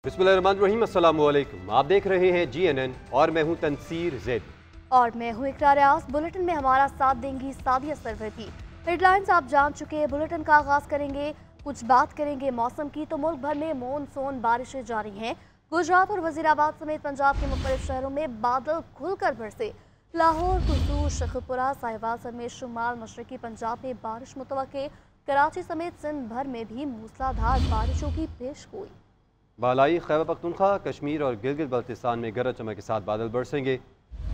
बिस्मिल्लाहिर्रहमानिर्रहीम, अस्सलाम वालेकुम। आप देख रहे हैं GNN और मैं हूं तनसीर ज़ैदी और मैं हूं इकरार आस। बुलेटिन में हमारा साथ देंगी सादिया सरवती। हेडलाइंस आप जान चुके हैं। बुलेटिन का आगाज करेंगे, कुछ बात करेंगे मौसम की। तो मुल्क भर में मॉनसून बारिशें जारी हैं। गुजरात और वजीराबाद समेत पंजाब के मुख्तलिफ शहरों में बादल खुलकर बरसे। लाहौर, कुसूर, शेखुपुरा, साहिवाल समेत शुमाल मशरकी पंजाब में बारिश मुतवक्के। कराची समेत सिंध भर में भी मूसलाधार बारिशों की पेशगोई। बालाई खैबर पख्तूनख्वा, कश्मीर और गिलगित बल्तिस्तान में गरज चमक के साथ बादल बरसेंगे।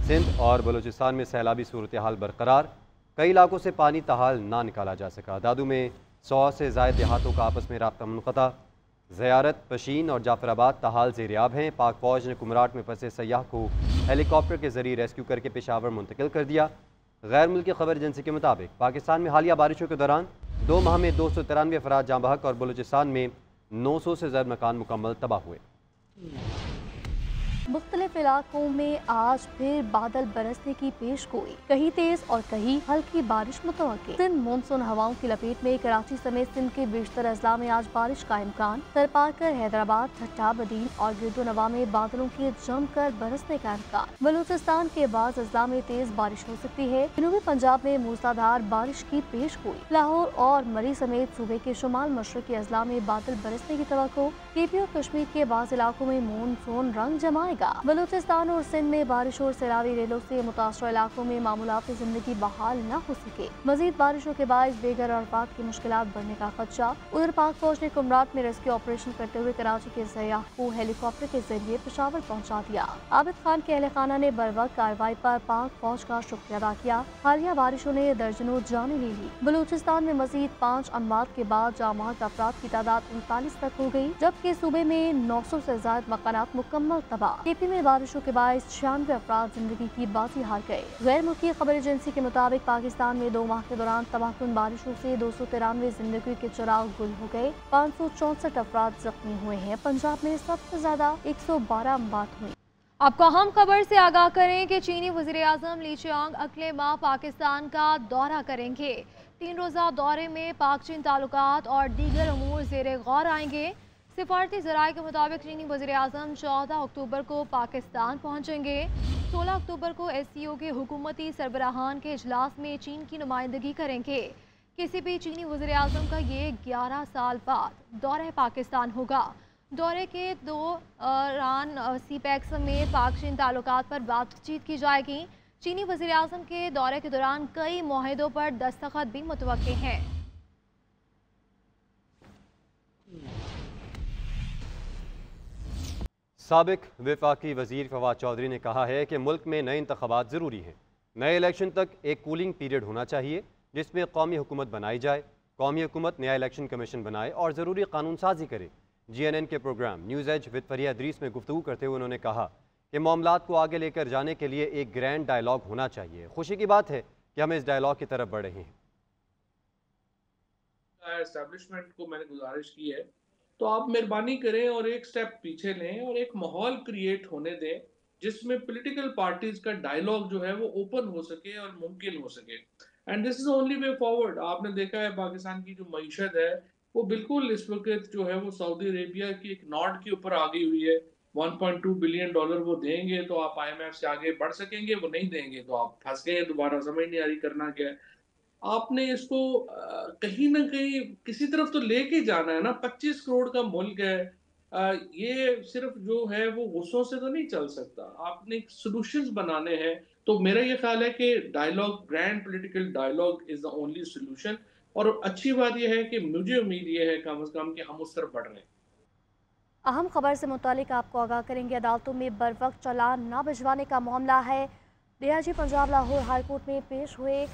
सिंध और बलूचिस्तान में सैलाबी सूरत हाल बरकरार। कई इलाकों से पानी ताहाल ना निकाला जा सका। दादू में 100 से ज़ायद देहातों का आपस में राब्ता मुनक़ता। ज़ियारत, पशीन और जाफराबाद ताहाल ज़ेरियाब हैं। पाक फ़ौज ने कुमराट में फंसे सयाह को हेलीकॉप्टर के जरिए रेस्क्यू करके पेशावर मुंतकिल कर दिया। गैर मुल्की खबर एजेंसी के मुताबिक पाकिस्तान में हालिया बारिशों के दौरान 2 माह में 293 अफराद जाँ बहक और बलूचिस्तान में 900 से ज़्यादा मकान मुकम्मल तबाह हुए। मुख्तलिफ इलाकों में आज फिर बादल बरसने की पेशगोई। कहीं तेज और कहीं हल्की बारिश मुतवक्के। सिंध मानसून हवाओं की लपेट में। कराची समेत सिंध के बेशतर अजला में आज बारिश का इम्कान। सरपाकर, हैदराबाद, ठट्टा, बदीन और गिरदोनवा में बादलों के जमकर बरसने का इम्कान। बलूचिस्तान के बाद अजला में तेज बारिश हो सकती है। जनूबी पंजाब में मूसलाधार बारिश की पेशगोई। लाहौर और मरी समेत सूबे के शुमाल मशरकी अजला में बादल बरसने की तवक्को। KP और कश्मीर के बाज़ इलाकों में मानसून रंग जमाएगा। बलूचिस्तान और सिंध में बारिश और सैलाबी रेलों से मुतासर इलाकों में मामूलात जिंदगी बहाल न हो सके। मजीद बारिशों के बायस बेघर और अफराद की मुश्किलात बढ़ने का खदशा। उधर पाक फौज ने कुमराट में रेस्क्यू ऑपरेशन करते हुए कराची के सयाह को हेलीकॉप्टर के जरिए पेशावर पहुँचा दिया। आबिद खान के अहले खाना ने बरवक्त कार्रवाई पर पाक फौज का शुक्रिया अदा किया। हालिया बारिशों ने दर्जनों जानें ले ली। बलूचिस्तान में मजीद 5 अमवात के बाद जाँ बहक अफराद की तादाद 39 तक हो गई, जबकि सूबे में 900 से ज्यादा मकानात मुकम्मल तबाह। KP में बारिशों के बायस 96 अफराद जिंदगी की बाजी हार गए। गैर मुल्की खबर एजेंसी के मुताबिक पाकिस्तान में 2 माह के दौरान तबाहकुन बारिशों से 293 जिंदगी के चिराग गुल हो गए। 564 अफराद जख्मी हुए हैं। पंजाब में सबसे ज्यादा 112 अमवात हुई। आपको अहम खबर से आगाह करें कि चीनी वज़ीर-ए-आज़म ली चियांग अगले माह पाकिस्तान का दौरा करेंगे। 3 रोज़ा दौरे में पाक चीन ताल्लुकात और दीगर अमूर ज़ेरे गौर आएंगे। सिफारती ज़राए के मुताबिक चीनी वज़ीर-ए-आज़म 14 अक्टूबर को पाकिस्तान पहुँचेंगे। 16 अक्टूबर को SCO के हुकूमती सरबराहान के इजलास में चीन की नुमाइंदगी करेंगे। किसी भी चीनी वज़ीर-ए-आज़म का ये 11 साल बाद दौरा पाकिस्तान होगा। दौरे के दौरान CPEC समेत पाक चीन ताल्लुकात पर बातचीत की जाएगी। चीनी वज़ीर-ए-आज़म के दौरे के दौरान कई मुआहिदों पर दस्तखत भी मुतवक्के हैं। साबिक वफाकी वज़ीर फवाद चौधरी ने कहा है कि मुल्क में नए इंतखाबात ज़रूरी हैं। नए इलेक्शन तक एक कूलिंग पीरियड होना चाहिए जिसमें कौमी हुकूमत बनाई जाए। कौमी हुकूमत नया इलेक्शन कमीशन बनाए और ज़रूरी कानून साजी करे। GNN के प्रोग्राम न्यूज़ एज विद फरिया इदरीस में गुफ्तगू करते हुए उन्होंने कहा कि मामलात को आगे लेकर जाने के लिए एक ग्रैंड डायलॉग होना चाहिए। खुशी की बात है कि हम इस डायलॉग की तरफ बढ़ रहे हैं। एस्टेब्लिशमेंट को मैंने गुजारिश की है, तो आप मेहरबानी करें और एक स्टेप पीछे लें और एक माहौल क्रिएट होने दें जिसमें पॉलिटिकल पार्टीज का डायलॉग जो है वो ओपन हो सके और मुमकिन हो सके। And this is only way forward. आपने देखा है पाकिस्तान की जो मईशत है वो बिल्कुल इस वक्त जो है वो सऊदी अरेबिया की एक नॉट के ऊपर आ गई हुई है। $1.2 बिलियन वो देंगे तो आप IMF से आगे बढ़ सकेंगे, वो नहीं देंगे तो आप फंस गए। दोबारा समझ नहीं आ रही करना क्या है। आपने इसको कहीं ना कहीं किसी तरफ तो लेके जाना है ना। 25 करोड़ का मुल्क है। ये सिर्फ जो है वो गुस्सों से तो नहीं चल सकता। आपने सॉल्यूशंस बनाने हैं। तो मेरा ये ख्याल है कि dialogue, grand political dialogue is the only solution. और अच्छी बात यह है कि मुझे उम्मीद ये है कम से कम कि हम उस तरफ बढ़ रहे हैं। अहम खबर से मुतालिक आपको आगाह करेंगे। अदालतों में बर वक्त चालान न भिजवाने का मामला है। DIG पंजाब लाहौर हाईकोर्ट में पेश हुए।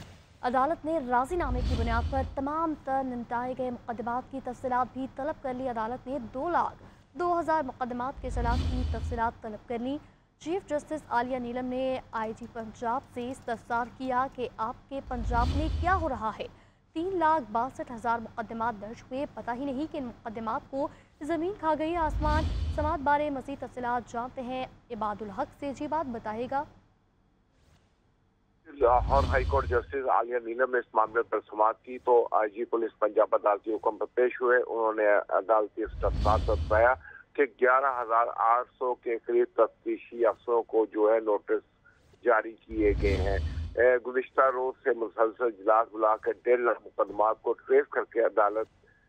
अदालत ने राजीनामे की बुनियाद पर तमाम तर निपटाए गए मुकदमात की तफसीलात भी तलब कर ली। अदालत ने 2,02,000 मुकदमात के चालान की तफसीलात तलब कर ली। चीफ जस्टिस आलिया नीलम ने IG पंजाब से इस्तफसार किया कि आपके पंजाब में क्या हो रहा है। 3,62,000 मुकदमात दर्ज हुए। पता ही नहीं कि इन मुकदमात को ज़मीन खा गई आसमान। समात बारे मज़ीद तफसीलात जानते हैं इबादुल हक से। जी बात बताइएगा। लाहौर हाईकोर्ट जस्टिस आलिया नीलम ने इस मामले पर समाअत की तो IG पुलिस पंजाब अदालती हुक्म पर पेश हुए। उन्होंने अदालती इस्तफसार बताया कि 11,800 के करीब तफ्तीशी अफसरों को जो है नोटिस जारी किए गए हैं। गुज़िश्ता रोज से मुसलसल इजलास बुलाकर 1.5 लाख मुकदमा को ट्रेस करके अदालत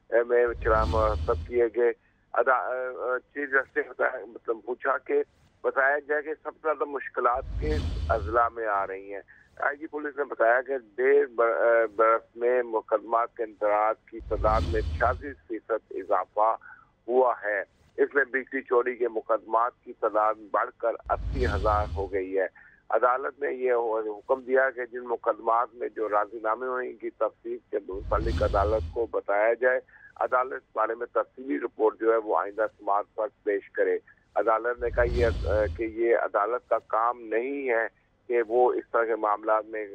में चलान मुरतब किए गए। चीफ जस्टिस मतलब पूछा कि बताया जाए कि सबसे ज्यादा मुश्किलात के अजला में आ रही हैं। आईजी पुलिस ने बताया कि 1.5 बरस में मुकदमा के इंतराज की तादाद में 86% इजाफा हुआ है। इसमें बिजली चोरी के मुकदमात की तादाद बढ़कर 80,000 हो गई है। अदालत ने यह हुक्म दिया कि जिन मुकदमात में जो राजीनामे हुए इनकी तफसील के मुतालिक अदालत को बताया जाए। अदालत इस बारे में तफसीली रिपोर्ट जो है वो आइंदा समाअत पर पेश करे। अदालत ने कहा कि ये अदालत का काम नहीं है कि वो इस तरह के मामला में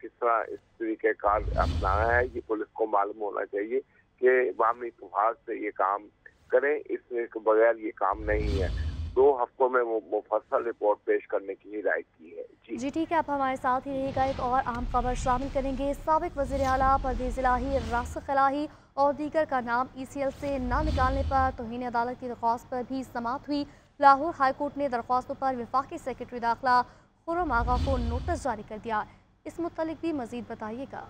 किस तरह इस तरीके कार अपनाना है। ये पुलिस को मालूम होना चाहिए कि बाहमी इत्तेफाक से ये काम करें, इसके बगैर ये काम नहीं है। 2 हफ्तों में वो मुफस्सल रिपोर्ट पेश करने की हिदायत की है। जी ठीक है, आप हमारे साथ ही रहिएगा। एक और अहम खबर शामिल करेंगे। साबिक वज़ीर आला परवेज़ इलाही, रासिख इलाही और दीगर का नाम ECL से ना निकालने पर तौहीन अदालत की दरख्वास्त पर भी समाअत हुई। लाहौर हाई कोर्ट ने दरख्वास्तों पर वफाकी सेक्रेटरी दाखिला खुर्रम आगा को नोटिस जारी कर दिया। इस मुतालिक भी मजीद बताइएगा।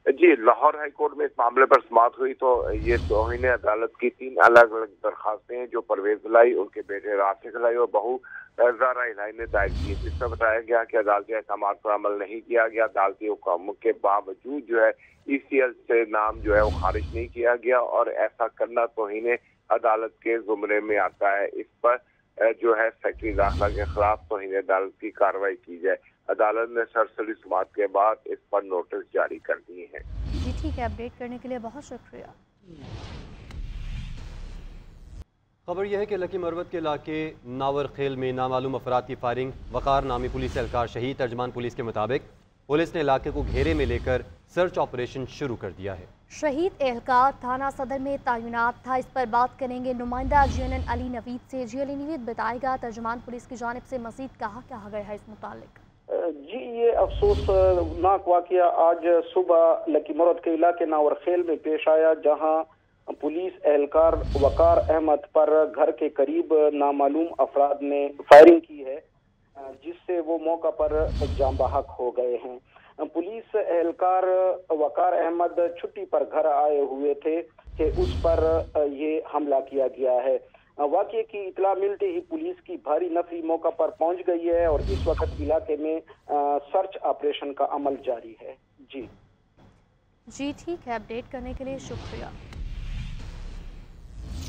जी, लाहौर हाई कोर्ट में इस मामले पर समाअत हुई तो ये तौहीन अदालत की 3 अलग अलग दरखास्तें हैं जो परवेज इलाही, उनके बेटे रासिख इलाही और बहू ज़हरा इलाही ने दायर की। जिसमें बताया गया कि अदालती अहकाम पर अमल नहीं किया गया। अदालती हुक्म के बावजूद जो है ECL से नाम जो है वो खारिज नहीं किया गया और ऐसा करना तौहीन अदालत के जुमरे में आता है। इस पर जो है सेक्रेटरी दाखिला के खिलाफ तौहीन अदालत की कार्रवाई की जाए। अदालत ने सरसरी समाअत के बाद इस पर नोटिस जारी कर दिए हैं। जी ठीक है, अपडेट करने के लिए बहुत शुक्रिया। खबर यह है कि लकी मरवत के इलाके नावर खेल में नामालूम अफराद की फायरिंग, वकार नामी पुलिस एहलकार शहीद। तर्जमान पुलिस के मुताबिक पुलिस ने इलाके को घेरे में लेकर सर्च ऑपरेशन शुरू कर दिया है। शहीद एहलकार थाना सदर में तैनात था। इस पर बात करेंगे नुमाइंदा GNN अली नवीद से। जी अली नवीद बताएगा, तर्जमान पुलिस की जानिब से मजीद कहा गया है इस मुतालिक? जी, ये अफसोसनाक वाकया आज सुबह लकी मरवत के इलाके नावर खेल में पेश आया, जहां पुलिस एहलकार वकार अहमद पर घर के करीब नामालूम अफराद ने फायरिंग की है, जिससे वो मौका पर जान बहक हो गए हैं। पुलिस एहलकार वकार अहमद छुट्टी पर घर आए हुए थे कि उस पर ये हमला किया गया है। वाक़ये की इतला मिलते ही पुलिस की भारी नफरी मौका पर पहुंच गई है और इस वक्त इलाके में सर्च ऑपरेशन का अमल जारी है। जी ठीक है, अपडेट करने के लिए शुक्रिया।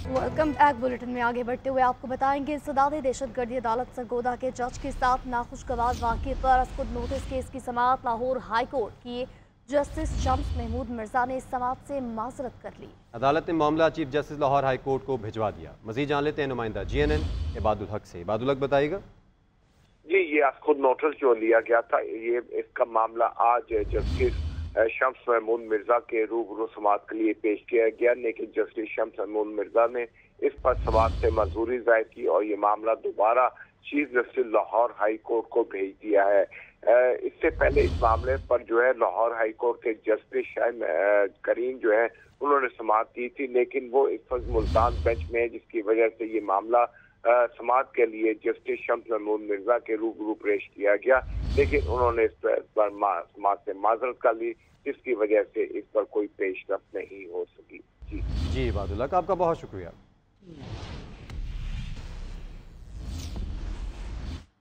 Welcome back. बुलेटिन में आगे बढ़ते हुए आपको बताएंगे, इंसदादे दहशतगर्दी अदालत सरगोदा के जज के साथ नाखुशगवार वाक़ये पर असकुद नोटिस केस की समाअत लाहौर हाई कोर्ट की जस्टिस शम्स महमूद मिर्जा ने समाअत से माजरत कर ली। अदालत ने मामला chief justice Lahore high court को भिजवा दिया। मजीद जान लेते हैं नुमाइंदा GNN इबादुल हक से। इबादुल हक बताइएगा। जी, ये खुद नोटिस जो लिया गया था, ये इसका मामला आज जस्टिस शम्स महमूद मिर्जा के रूबरू समाअत के लिए पेश किया गया, लेकिन जस्टिस शम्स महमूद मिर्जा ने इस पर समाअत से मंजूरी जाहिर की और ये मामला दोबारा chief justice Lahore high court को भेज दिया है। इससे पहले इस मामले पर जो है लाहौर हाई कोर्ट के जस्टिस शाहिद करीम जो है उन्होंने समाअत की थी, लेकिन वो इस वक्त मुल्तान बेंच में है, जिसकी वजह से ये मामला समाअत के लिए जस्टिस शम्स महमूद मिर्जा के रूबरू पेश किया गया, लेकिन उन्होंने इस पर समाअत से माजरत कर ली, जिसकी वजह से इस पर कोई पेशरफ्त नहीं हो सकी। जी इबादुल हक, आपका बहुत शुक्रिया।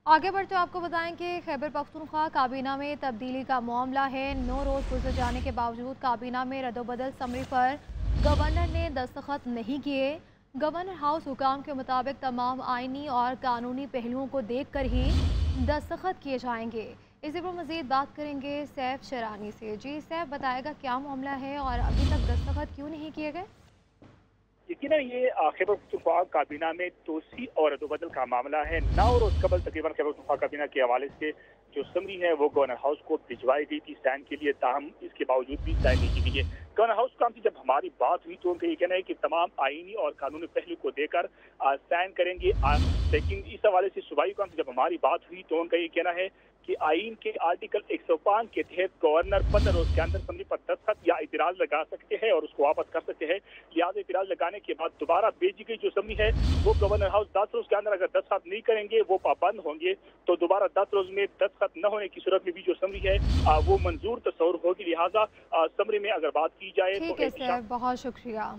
आगे बढ़ते आपको बताएं कि खैबर पख्तूनख्वा काबीना में तब्दीली का मामला है। 9 रोज गुजर जाने के बावजूद काबीना में रद्दोबदल समरी पर गवर्नर ने दस्तखत नहीं किए। गवर्नर हाउस हुकाम के मुताबिक तमाम आईनी और कानूनी पहलुओं को देखकर ही दस्तखत किए जाएंगे। इसी पर मजीद बात करेंगे सैफ शरानी से। जी सैफ, बताएगा क्या मामला है और अभी तक दस्तखत क्यों नहीं किए गए? यकीन ये खैबर पख्तूनख्वा काबीना में तोसी और रद्दोबदल का मामला है। 9 रोज कबल तकरीबन खैबर पख्तूनख्वा काबीना के हवाले से जो समरी है वो गवर्नर हाउस को भिजवाई गई थी साइन के लिए, ताहम इसके बावजूद भी साइन नहीं की गई है। गवर्नर हाउस काम से जब हमारी बात हुई तो उनका ये कहना है कि तमाम आईनी और कानूनी पहलू को देकर साइन करेंगे। लेकिन इस हवाले से सूबाई हुकाम से जब हमारी बात हुई तो उनका ये कहना है कि आईन के आर्टिकल 105 के तहत गवर्नर 15 रोज के अंदर असम्बली पर दस्तखत या इतराज लगा सकते हैं और उसको वापस कर सकते हैं। लिहाजा इतराज लगाने के बाद दोबारा भेजी गई जो असम्बली है वो गवर्नर हाउस 10 रोज के अंदर अगर दस्तखत नहीं करेंगे, वो पाबंद होंगे, तो दोबारा 10 रोज में दस्तखत न होने की सूरत में भी जो असम्बली है वो मंजूर तस्वर होगी। लिहाजा समरी में अगर बात की जाए तो ठीक है सर, बहुत शुक्रिया।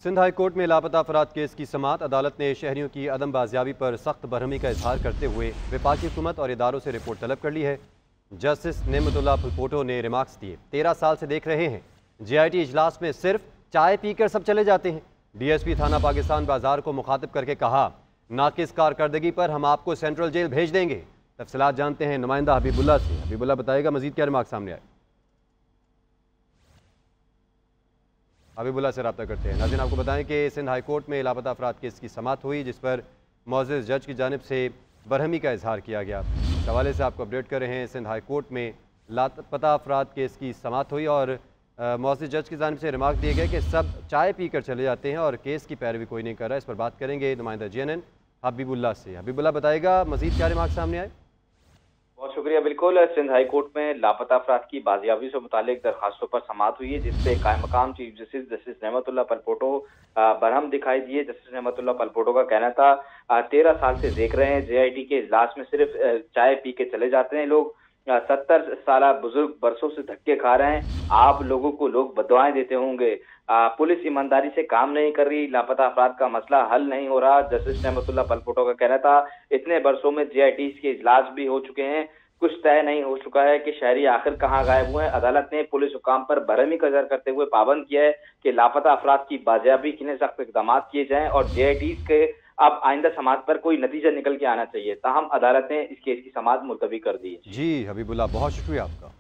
सिंध हाई कोर्ट में लापता अफराद केस की समाअत। अदालत ने शहरियों की अदम बाजियाबी पर सख्त बरहमी का इजहार करते हुए वफाकी हुकूमत और इदारों से रिपोर्ट तलब कर ली है। जस्टिस नेमतुल्लाह फुलपोटो ने रिमार्क्स दिए, 13 साल से देख रहे हैं JIT इजलास में सिर्फ चाय पीकर सब चले जाते हैं। DSP थाना पाकिस्तान बाजार को मुखातिब करके कहा, नाकिस कारकर्दगी पर हम आपको सेंट्रल जेल भेज देंगे। तफसीलात जानते हैं नुमाइंदा हबीबुल्लाह से। हबीबुल्लाह बताएगा मजीद क्या रिमार्क सामने आए। हबीबुल्लाह से रब्ता करते हैं। नाज़रीन, आपको बताएं कि सिंध हाई कोर्ट में लापता अफराद केस की समाअत हुई, जिस पर मोअज़्ज़िज़ जज की जानिब से बरहमी का इजहार किया गया। इस हवाले से आपको अपडेट कर रहे हैं। सिंध हाई कोर्ट में लापता अफराद केस की समाअत हुई और मोअज़्ज़िज़ जज की जानिब से रिमार्क दिए गए कि सब चाय पी कर चले जाते हैं और केस की पैरवी कोई नहीं कर रहा। इस पर बात करेंगे नुमाइंदा JNN हबीबुल्लाह से। हबीबुल्लाह बताएगा मजीद क्या रिमार्क सामने आए। बहुत शुक्रिया। बिल्कुल, सिंध हाई कोर्ट में लापता अफराद की बाजियाबी से मुतालिक दरखास्तों पर समाअत हुई है, जिसपे कायम मकाम चीफ जस्टिस नेमतुल्लाह पलपोटो बरहम दिखाई दिए। जस्टिस नेमतुल्लाह पलपोटो का कहना था 13 साल से देख रहे हैं JIT के इजलास में सिर्फ चाय पी के चले जाते हैं लोग। 70 साल बुजुर्ग बरसों से धक्के खा रहे हैं। आप लोगों को लोग बददुआएं देते होंगे। पुलिस ईमानदारी से काम नहीं कर रही, लापता अफराद का मसला हल नहीं हो रहा। जस्टिस नेमतुल्लाह पलपोटो का कहना था इतने बरसों में JIT के इजलास भी हो चुके हैं, कुछ तय नहीं हो चुका है कि शहरी आखिर कहां गायब हुए हैं। अदालत ने पुलिस हुकाम पर बरहमी का इजहार करते हुए पाबंद किया है कि लापता अफराद की बाजियाबी के लिए सख्त इकदाम किए जाएं और JIT के अब आइंदा समाअत पर कोई नतीजा निकल के आना चाहिए। ताहम अदालत ने इस केस की समाअत मुलतवी कर दी है। जी हबीबुल्लाह, बहुत शुक्रिया आपका।